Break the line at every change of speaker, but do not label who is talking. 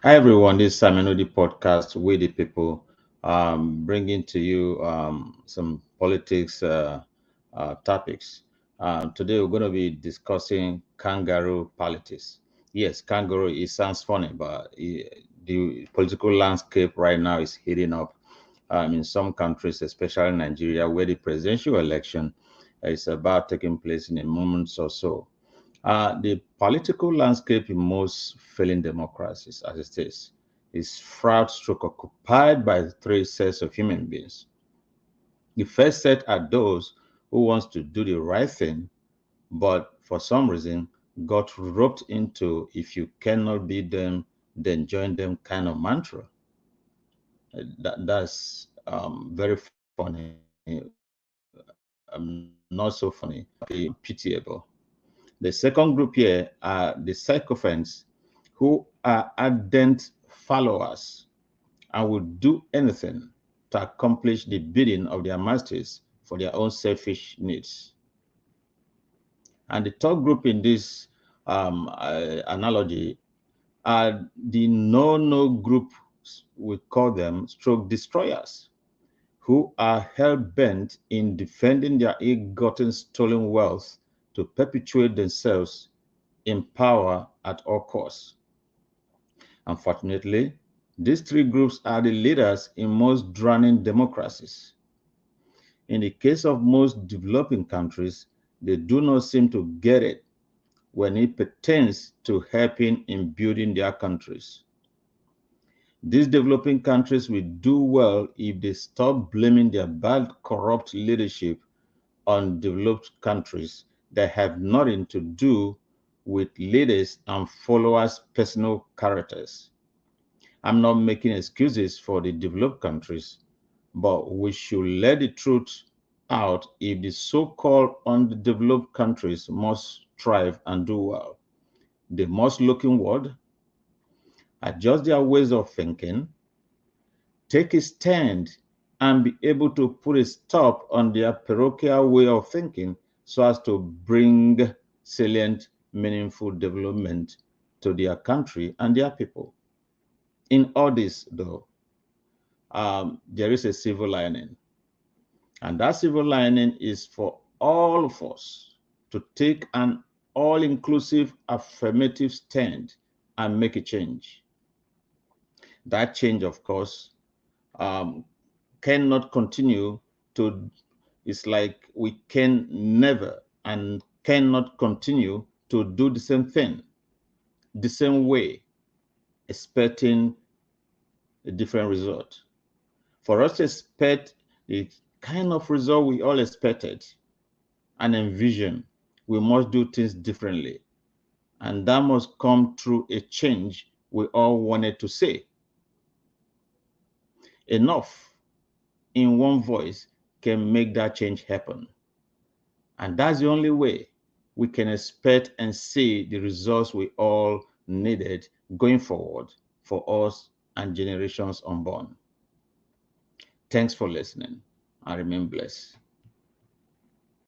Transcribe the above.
Hi everyone, this is Simon Odi podcast with the people, bringing to you some politics topics. Today we're going to be discussing kangaroo politics. Yes, kangaroo, it sounds funny, but the political landscape right now is heating up in some countries, especially Nigeria, where the presidential election is about taking place in a moment or so. The political landscape in most failing democracies, as it is fraught stroke occupied by three sets of human beings. The first set are those who wants to do the right thing, but for some reason got roped into if you cannot beat them, then join them kind of mantra. That's very funny, not so funny, pitiable. The second group here are the sycophants who are ardent followers and will do anything to accomplish the bidding of their masters for their own selfish needs. And the third group in this analogy are the no group, we call them stroke destroyers, who are hell-bent in defending their ill-gotten stolen wealth to perpetuate themselves in power at all costs. Unfortunately, these three groups are the leaders in most drowning democracies. In the case of most developing countries, they do not seem to get it when it pertains to helping in building their countries. These developing countries will do well if they stop blaming their bad, corrupt leadership on developed countries that have nothing to do with leaders and followers' personal characters. I'm not making excuses for the developed countries, but we should let the truth out if the so-called underdeveloped countries must thrive and do well. They must look inward, adjust their ways of thinking, take a stand, and be able to put a stop on their parochial way of thinking so as to bring salient, meaningful development to their country and their people. In all this, though, there is a silver lining. And that silver lining is for all of us to take an all inclusive affirmative stand and make a change. That change, of course, um, cannot continue to, it's like we can never and cannot continue to do the same thing, the same way, expecting a different result. For us to expect the kind of result we all expected and envision, we must do things differently. And that must come through a change we all wanted to say. Enough in one voice can make that change happen. And that's the only way we can expect and see the results we all needed going forward for us and generations unborn. Thanks for listening and remain blessed.